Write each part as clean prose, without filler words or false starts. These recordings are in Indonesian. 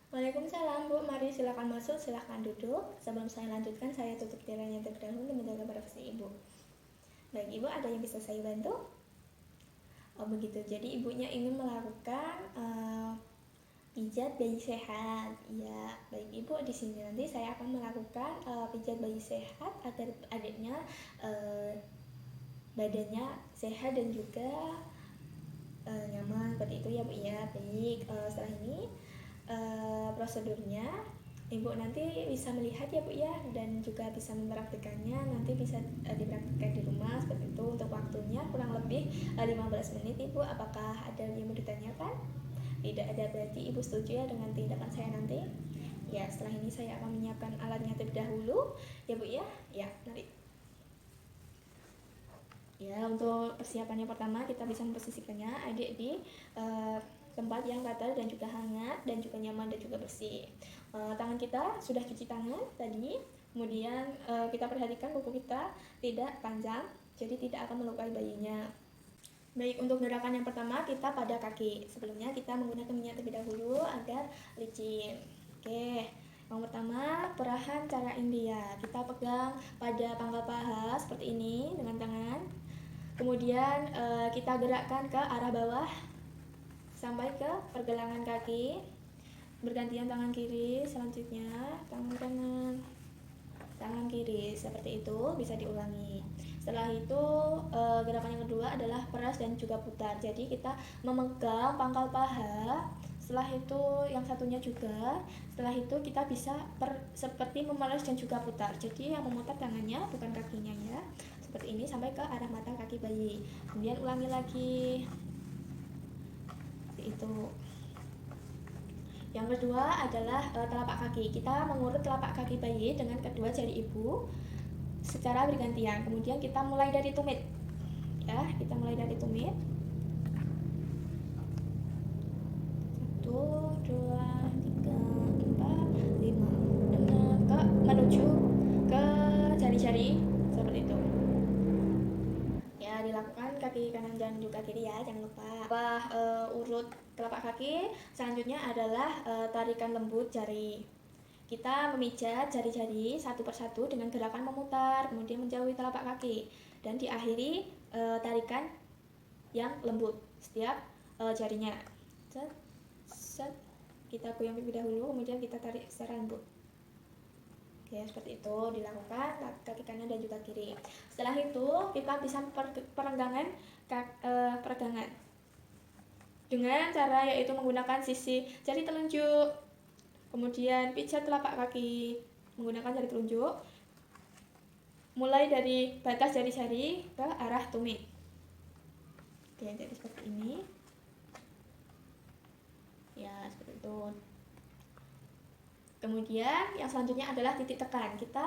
Waalaikumsalam Bu, mari silakan masuk, silakan duduk. Sebelum saya lanjutkan, saya tutup tirainya terlebih dahulu demi menjaga privasi Ibu. Baik Ibu, ada yang bisa saya bantu? Oh begitu, jadi ibunya ingin melakukan pijat bayi sehat. Ya, baik Ibu, di sini nanti saya akan melakukan pijat bayi sehat agar adiknya badannya sehat dan juga nyaman seperti itu ya Bu ya. Baik, setelah ini prosedurnya Ibu nanti bisa melihat ya Bu ya, dan juga bisa mempraktikannya, nanti bisa dipraktikkan di rumah seperti itu. Untuk waktunya kurang lebih 15 menit Ibu. Apakah ada yang mau ditanyakan? Tidak ada, berarti Ibu setuju ya dengan tindakan saya nanti? Ya, setelah ini saya akan menyiapkan alatnya terlebih dahulu ya Bu ya. Ya, mari. Ya, untuk persiapannya pertama kita bisa memposisikannya adik di tempat yang rata dan juga hangat dan juga nyaman dan juga bersih. Tangan kita sudah cuci tangan tadi, kemudian kita perhatikan kuku kita tidak panjang, jadi tidak akan melukai bayinya. Baik, untuk gerakan yang pertama kita pada kaki. Sebelumnya kita menggunakan minyak terlebih dahulu agar licin. Oke, yang pertama perahan cara India. Kita pegang pada pangkal paha seperti ini dengan tangan. Kemudian kita gerakkan ke arah bawah sampai ke pergelangan kaki, bergantian tangan kiri, selanjutnya tangan kanan, tangan kiri, seperti itu. Bisa diulangi. Setelah itu gerakan yang kedua adalah peras dan juga putar. Jadi kita memegang pangkal paha, setelah itu yang satunya juga, setelah itu kita bisa seperti memeras dan juga putar. Jadi yang memutar tangannya bukan kakinya ya, seperti ini sampai ke arah mata kaki bayi. Kemudian ulangi lagi itu. Yang kedua adalah telapak kaki. Kita mengurut telapak kaki bayi dengan kedua jari ibu secara bergantian. Kemudian kita mulai dari tumit. Ya, kita mulai dari tumit. 1, 2, 3, 4, 5, 6 ke menuju ke jari-jari seperti itu. Ya, dilakukan kaki kanan dan juga kiri ya, jangan lupa. Urut telapak kaki. Selanjutnya adalah tarikan lembut jari. Kita memijat jari-jari satu persatu dengan gerakan memutar, kemudian menjauhi telapak kaki, dan diakhiri tarikan yang lembut setiap jarinya. Set, set. Kita goyang terlebih dahulu, kemudian kita tarik secara lembut. Oke, seperti itu dilakukan kaki kanan dan juga kiri. Setelah itu kita bisa peregangan dengan cara yaitu menggunakan sisi jari telunjuk, kemudian pijat telapak kaki menggunakan jari telunjuk, mulai dari batas jari-jari ke arah tumit. Oke, jadi seperti ini. Ya, seperti itu. Kemudian yang selanjutnya adalah titik tekan. Kita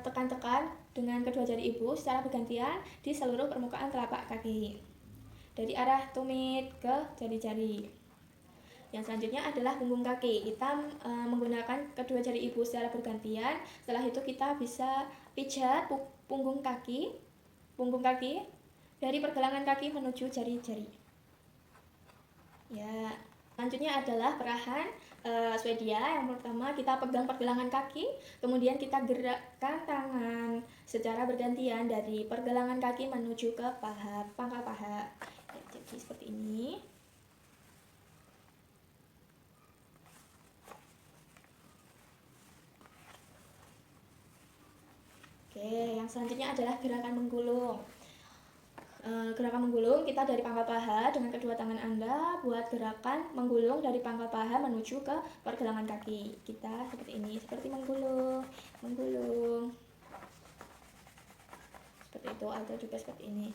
tekan-tekan dengan kedua jari ibu secara bergantian di seluruh permukaan telapak kaki, dari arah tumit ke jari-jari. Yang selanjutnya adalah punggung kaki. Kita menggunakan kedua jari ibu secara bergantian. Setelah itu kita bisa pijat punggung kaki dari pergelangan kaki menuju jari-jari. Ya, selanjutnya adalah perahan Swedia. Yang pertama kita pegang pergelangan kaki, kemudian kita gerakkan tangan secara bergantian dari pergelangan kaki menuju ke pangkal paha. Ya, jadi seperti ini. Oke, yang selanjutnya adalah gerakan menggulung. Gerakan menggulung kita dari pangkal paha dengan kedua tangan Anda buat gerakan menggulung dari pangkal paha menuju ke pergelangan kaki. Kita seperti ini, seperti menggulung. Seperti itu, atau juga seperti ini.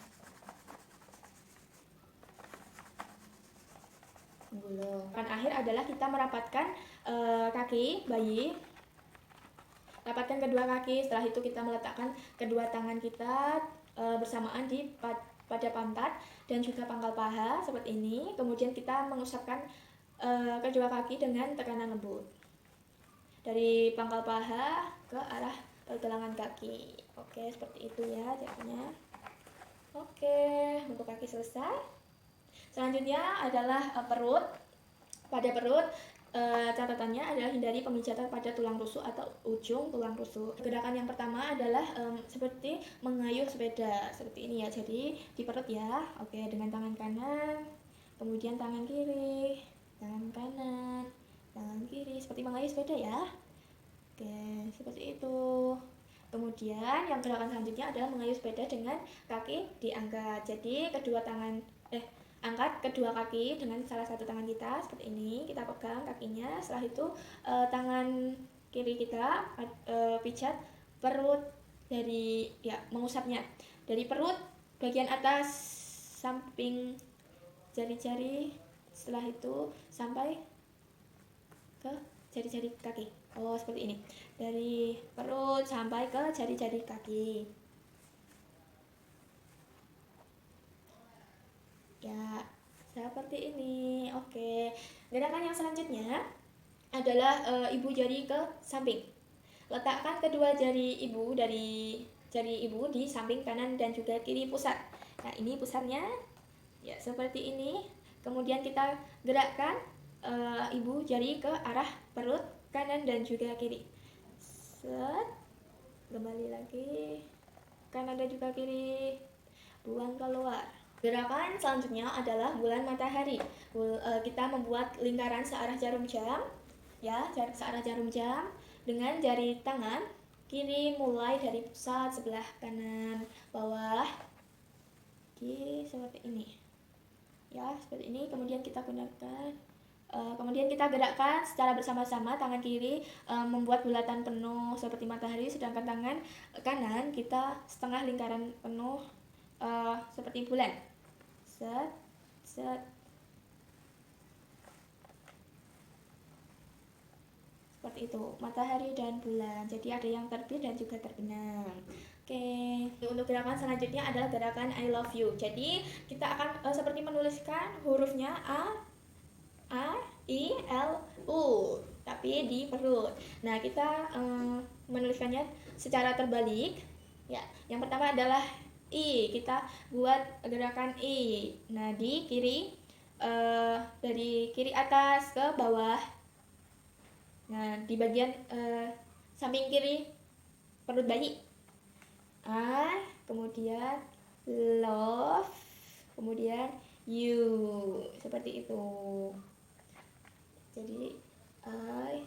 Menggulung. Gerakan akhir adalah kita merapatkan kaki bayi. Rapatkan kedua kaki, setelah itu kita meletakkan kedua tangan kita bersamaan pada pantat dan juga pangkal paha seperti ini. Kemudian kita mengusapkan kedua kaki dengan tekanan lembut dari pangkal paha ke arah pergelangan kaki. Oke, seperti itu ya caranya. Oke, untuk kaki selesai. Selanjutnya adalah perut. Pada perut Catatannya adalah hindari pemijatan pada tulang rusuk atau ujung tulang rusuk. Gerakan yang pertama adalah seperti mengayuh sepeda seperti ini ya. Jadi di perut ya. Oke, dengan tangan kanan, kemudian tangan kiri, tangan kanan, tangan kiri, seperti mengayuh sepeda ya. Oke, seperti itu. Kemudian yang gerakan selanjutnya adalah mengayuh sepeda dengan kaki diangkat. Jadi angkat kedua kaki dengan salah satu tangan kita seperti ini. Kita pegang kakinya. Setelah itu tangan kiri kita pijat perut mengusapnya dari perut bagian atas samping jari-jari. Setelah itu sampai ke jari-jari kaki. Oh, seperti ini. Dari perut sampai ke jari-jari kaki. Ya, seperti ini. Oke. Gerakan yang selanjutnya adalah ibu jari ke samping. Letakkan kedua jari ibu di samping kanan dan juga kiri pusat. Nah, ini pusatnya. Ya, seperti ini. Kemudian kita gerakkan ibu jari ke arah perut kanan dan juga kiri. Set, kembali lagi kanan dan juga kiri, buang keluar. Gerakan selanjutnya adalah bulan matahari. Kita membuat lingkaran searah jarum jam ya, searah jarum jam dengan jari tangan kiri mulai dari pusat sebelah kanan bawah kiri seperti ini ya, seperti ini. Kemudian kita gunakan kemudian kita gerakkan secara bersama-sama. Tangan kiri membuat bulatan penuh seperti matahari, sedangkan tangan kanan kita setengah lingkaran penuh seperti bulan. Set, set. Seperti itu, matahari dan bulan. Jadi ada yang terbit dan juga terbenam. Oke, untuk gerakan selanjutnya adalah gerakan I love you. Jadi kita akan seperti menuliskan hurufnya I, L, U, tapi di perut. Nah, kita menuliskannya secara terbalik. Ya, yang pertama adalah I. Kita buat gerakan I. Nah, di kiri, dari kiri atas ke bawah. Nah, di bagian samping kiri perut bayi. I, kemudian love, kemudian you, seperti itu. Jadi I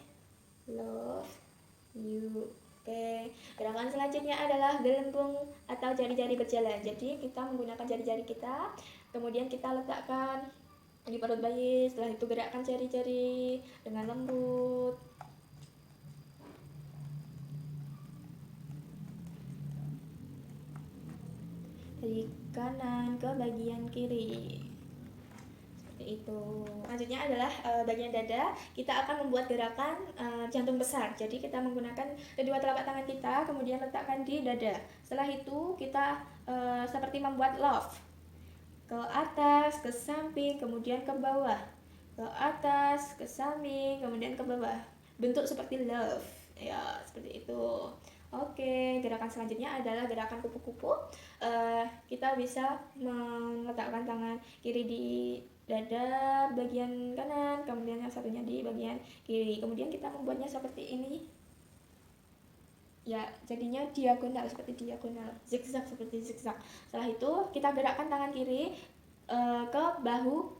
love you. Oke, gerakan selanjutnya adalah gelembung atau jari-jari berjalan. Jadi kita menggunakan jari-jari kita, kemudian kita letakkan di perut bayi. Setelah itu gerakkan jari-jari dengan lembut. Dari kanan ke bagian kiri. Itu. Selanjutnya adalah bagian dada. Kita akan membuat gerakan jantung besar. Jadi kita menggunakan kedua telapak tangan kita, kemudian letakkan di dada. Setelah itu kita seperti membuat love. Ke atas, ke samping, kemudian ke bawah. Ke atas, ke samping, kemudian ke bawah. Bentuk seperti love. Ya, seperti itu. Oke, gerakan selanjutnya adalah gerakan kupu-kupu. Kita bisa meletakkan tangan kiri di dada bagian kanan, kemudian yang satunya di bagian kiri. Kemudian kita membuatnya seperti ini. Ya, jadinya diagonal, seperti diagonal, zigzag seperti zigzag. Setelah itu kita gerakkan tangan kiri ke bahu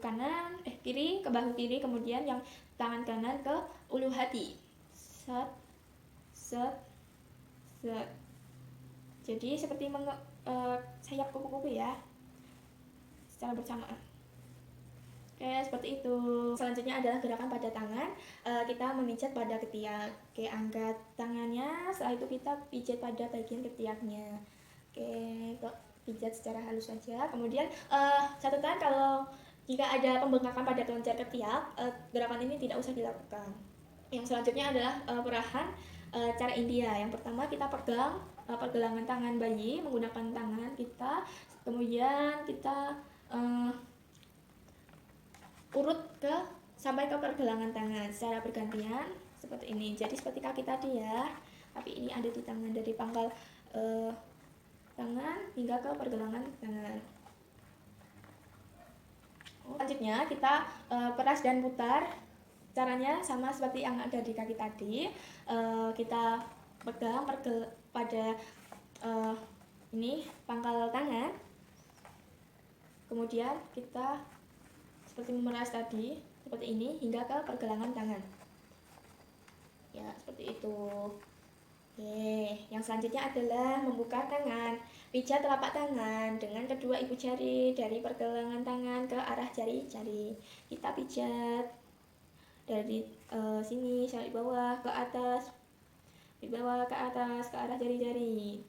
kanan, kiri ke bahu kiri, kemudian yang tangan kanan ke ulu hati. Set, set, set. Jadi seperti sayap kupu-kupu ya, secara bersamaan. Oke, seperti itu. Selanjutnya adalah gerakan pada tangan. Kita memijat pada ketiak. Oke, angkat tangannya. Setelah itu kita pijat pada bagian ketiaknya. Oke, pijat secara halus saja. Kemudian catatan kalau jika ada pembengkakan pada kelenjar ketiak, gerakan ini tidak usah dilakukan. Yang selanjutnya adalah perahan cara India. Yang pertama kita pegang pergelangan tangan bayi menggunakan tangan kita, kemudian kita urut sampai ke pergelangan tangan secara bergantian seperti ini. Jadi seperti kaki tadi ya, tapi ini ada di tangan, dari pangkal tangan hingga ke pergelangan tangan. Selanjutnya kita peras dan putar. Caranya sama seperti yang ada di kaki tadi. Kita pegang pada ini pangkal tangan. Kemudian kita seperti memeras tadi, seperti ini hingga ke pergelangan tangan. Ya, seperti itu. Oke, yang selanjutnya adalah membuka tangan. Pijat telapak tangan dengan kedua ibu jari dari pergelangan tangan ke arah jari-jari. Kita pijat dari sini sampai bawah ke atas, di bawah ke atas ke arah jari-jari.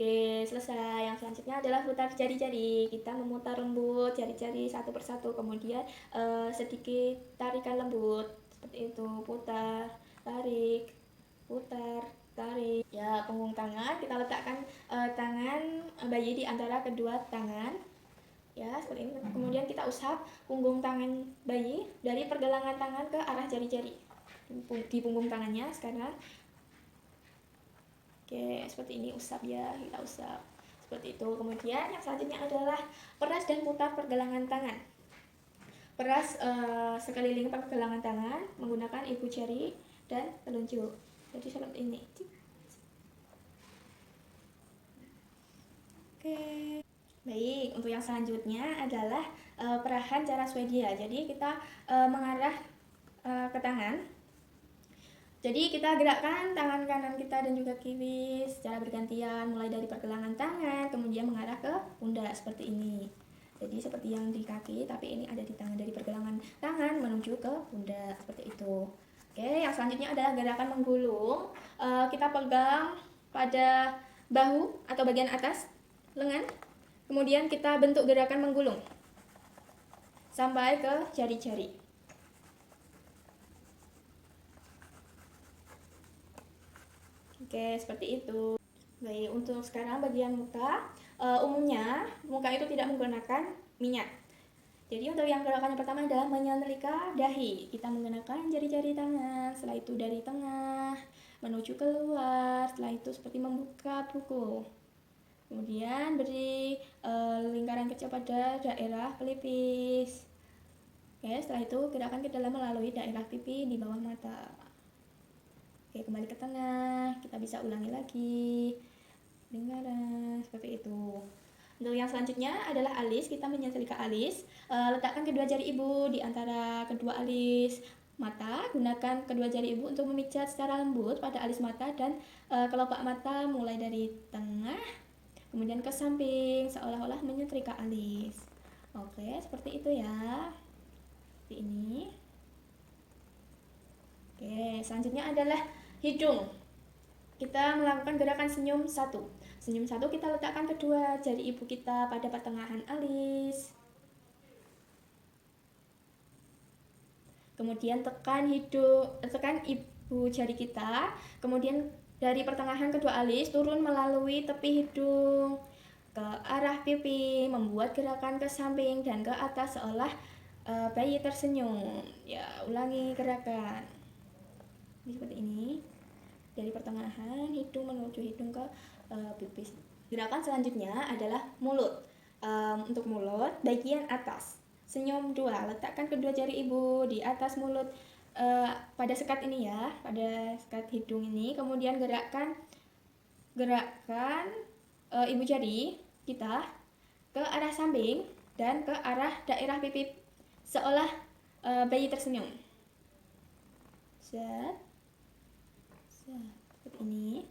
Oke, selesai. Yang selanjutnya adalah putar jari-jari. Kita memutar lembut jari-jari satu persatu, kemudian sedikit tarikan lembut seperti itu. Putar, tarik, putar, tarik. Ya, punggung tangan kita letakkan tangan bayi di antara kedua tangan. Ya, seperti ini. Kemudian kita usap punggung tangan bayi dari pergelangan tangan ke arah jari-jari. Di punggung tangannya sekarang. Oke, seperti ini usap ya, kita usap. Seperti itu. Kemudian yang selanjutnya adalah peras dan putar pergelangan tangan. Peras sekeliling pergelangan tangan menggunakan ibu jari dan telunjuk. Jadi seperti ini. Oke. Baik, untuk yang selanjutnya adalah perahan cara Swedia. Jadi kita mengarah ke tangan. Jadi kita gerakkan tangan kanan kita dan juga kiri secara bergantian, mulai dari pergelangan tangan, kemudian mengarah ke pundak seperti ini. Jadi seperti yang di kaki, tapi ini ada di tangan, dari pergelangan tangan menuju ke pundak seperti itu. Oke, yang selanjutnya adalah gerakan menggulung. Kita pegang pada bahu atau bagian atas lengan, kemudian kita bentuk gerakan menggulung sampai ke jari-jari. Oke, seperti itu. Baik, untuk sekarang bagian muka, umumnya muka itu tidak menggunakan minyak. Jadi untuk yang gerakan yang pertama adalah menyetrika dahi. Kita menggunakan jari-jari tangan, setelah itu dari tengah menuju keluar, setelah itu seperti membuka buku. Kemudian beri lingkaran kecil pada daerah pelipis. Oke, setelah itu gerakan ke dalam melalui daerah pipi di bawah mata. Oke, kembali ke tengah, kita bisa ulangi lagi lingkaran seperti itu. Untuk yang selanjutnya adalah alis. Kita menyetrika alis. Letakkan kedua jari ibu di antara kedua alis mata. Gunakan kedua jari ibu untuk memijat secara lembut pada alis mata dan kelopak mata, mulai dari tengah kemudian ke samping, seolah-olah menyetrika alis. Oke, seperti itu ya. Seperti ini. Oke, selanjutnya adalah hidung. Kita melakukan gerakan senyum satu. Senyum satu, kita letakkan kedua jari ibu kita pada pertengahan alis. Kemudian tekan ibu jari kita. Kemudian dari pertengahan kedua alis turun melalui tepi hidung ke arah pipi, membuat gerakan ke samping dan ke atas seolah bayi tersenyum. Ya, ulangi gerakan. Seperti ini. Dari pertengahan hidung menuju hidung ke pipis. Gerakan selanjutnya adalah mulut. Untuk mulut, bagian atas. Senyum 2. Letakkan kedua jari ibu di atas mulut pada sekat ini ya, pada sekat hidung ini. Kemudian gerakan ibu jari kita ke arah samping dan ke arah daerah pipi seolah bayi tersenyum. Set. Seperti ini.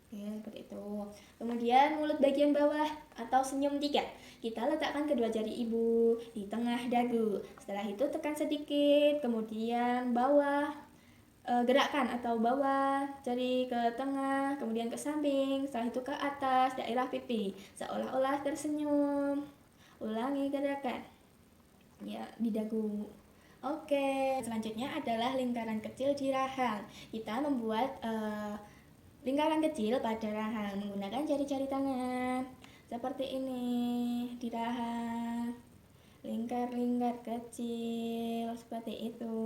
Ya, seperti itu. Kemudian mulut bagian bawah atau senyum 3. Kita letakkan kedua jari ibu di tengah dagu. Setelah itu tekan sedikit, kemudian bawah, gerakkan atau bawa jari ke tengah, kemudian ke samping, setelah itu ke atas daerah pipi, seolah-olah tersenyum. Ulangi gerakan. Ya, di dagu. Oke, selanjutnya adalah lingkaran kecil di rahang. Kita membuat lingkaran kecil pada rahang menggunakan jari-jari tangan. Seperti ini, di rahang. Lingkar-lingkar kecil, seperti itu.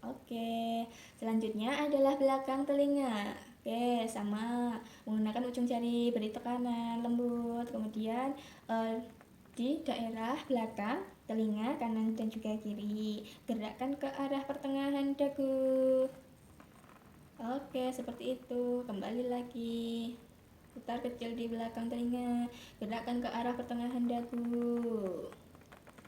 Oke, selanjutnya adalah belakang telinga. Oke, sama. Menggunakan ujung jari, beri tekanan lembut. Kemudian di daerah belakang telinga kanan dan juga kiri. Gerakkan ke arah pertengahan dagu. Oke, seperti itu. Kembali lagi. Putar kecil di belakang telinga. Gerakkan ke arah pertengahan dagu.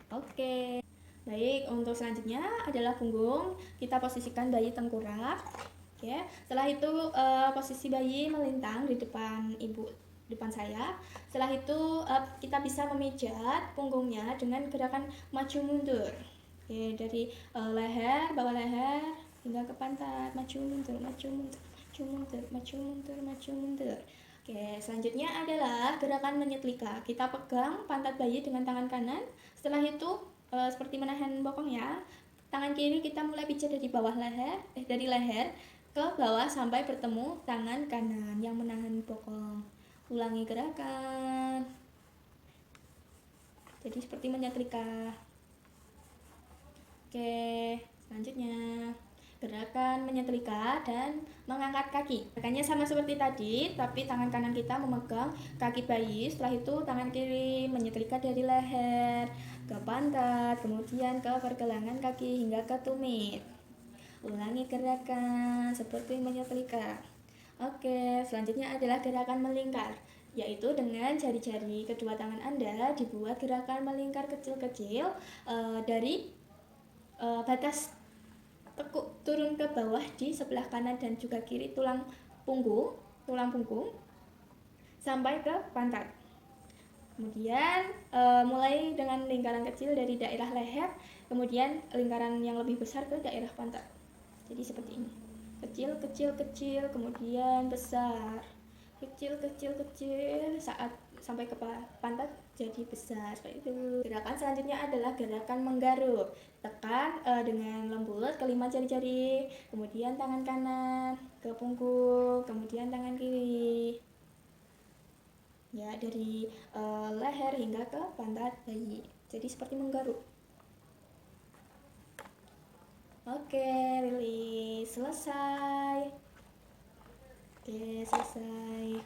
Oke. Baik, untuk selanjutnya adalah punggung. Kita posisikan bayi tengkurap. Oke. Setelah itu posisi bayi melintang di depan ibu, depan saya. Setelah itu kita bisa memijat punggungnya dengan gerakan maju mundur. Oke, dari leher, bawah leher hingga ke pantat, maju mundur, maju mundur, maju mundur, maju mundur, maju mundur. Oke, selanjutnya adalah gerakan menyetrika. Kita pegang pantat bayi dengan tangan kanan. Setelah itu seperti menahan bokong ya. Tangan kiri kita mulai pijat dari bawah leher, dari leher ke bawah sampai bertemu tangan kanan yang menahan bokong. Ulangi gerakan. Jadi seperti menyetrika. Oke, selanjutnya gerakan menyetrika dan mengangkat kaki. Gerakannya sama seperti tadi, tapi tangan kanan kita memegang kaki bayi. Setelah itu tangan kiri menyetrika dari leher ke pantat, kemudian ke pergelangan kaki hingga ke tumit. Ulangi gerakan seperti menyetrika. Oke, selanjutnya adalah gerakan melingkar, yaitu dengan jari-jari kedua tangan Anda dibuat gerakan melingkar kecil-kecil dari batas tekuk turun ke bawah di sebelah kanan dan juga kiri tulang punggung sampai ke pantat. Kemudian mulai dengan lingkaran kecil dari daerah leher, kemudian lingkaran yang lebih besar ke daerah pantat. Jadi seperti ini. Kecil, kecil, kecil, kemudian besar. Kecil, kecil, kecil saat sampai ke pantat jadi besar, seperti itu. Gerakan selanjutnya adalah gerakan menggaruk. Tekan dengan lembut kelima jari-jari, kemudian tangan kanan ke punggung, kemudian tangan kiri. Ya, dari leher hingga ke pantat bayi. Jadi seperti menggaruk. Oke, rilis. Selesai. Oke, selesai.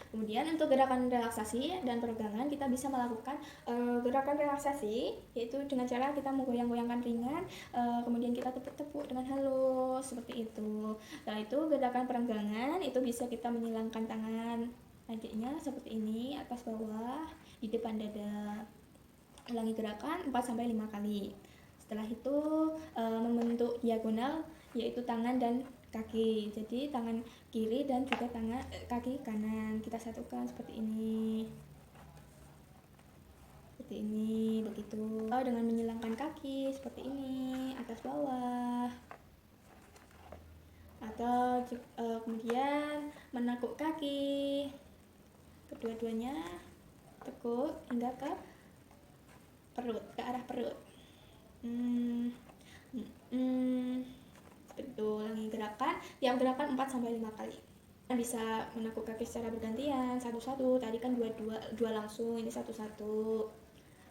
Kemudian untuk gerakan relaksasi dan peregangan kita bisa melakukan gerakan relaksasi, yaitu dengan cara kita menggoyang-goyangkan ringan, kemudian kita tepuk-tepuk dengan halus seperti itu. Setelah itu gerakan peregangan itu bisa kita menyilangkan tangan adiknya seperti ini, atas bawah, di depan dada. Ulangi gerakan 4-5 kali. Setelah itu membentuk diagonal, yaitu tangan dan kaki. Jadi tangan kiri dan juga kaki kanan kita satukan seperti ini. Seperti ini, begitu. Dengan menyilangkan kaki seperti ini, atas bawah. Atau kemudian menekuk kaki. Kedua-duanya tekuk hingga ke perut, ke arah perut. Betul, ulangi gerakan, tiap gerakan 4-5 kali. Bisa menekuk kaki secara bergantian, satu-satu. Tadi kan dua langsung, ini satu-satu.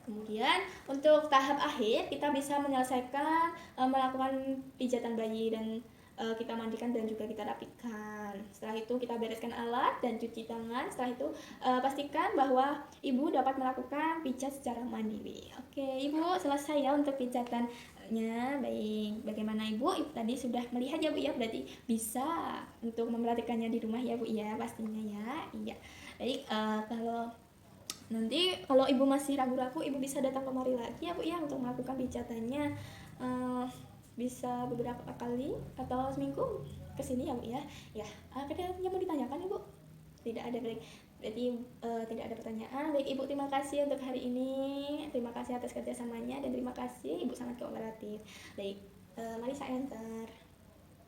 Kemudian untuk tahap akhir kita bisa menyelesaikan melakukan pijatan bayi dan kita mandikan dan juga kita rapikan. Setelah itu kita bereskan alat dan cuci tangan. Setelah itu pastikan bahwa ibu dapat melakukan pijat secara mandiri. Oke, ibu selesai ya untuk pijatannya. Baik, bagaimana ibu? Ibu tadi sudah melihat ya bu ya, berarti bisa untuk memperhatikannya di rumah ya bu ya, pastinya ya. Iya. Baik, kalau ibu masih ragu-ragu, ibu bisa datang kemari lagi ya bu ya untuk melakukan pijatannya. Bisa beberapa kali atau seminggu kesini ya bu ya. Ya, ada yang mau ditanyakan ibu? Tidak ada, baik. Berarti tidak ada pertanyaan. Baik ibu, terima kasih untuk hari ini. Terima kasih atas kerjasamanya dan terima kasih ibu sangat kooperatif. Baik, mari saya antar.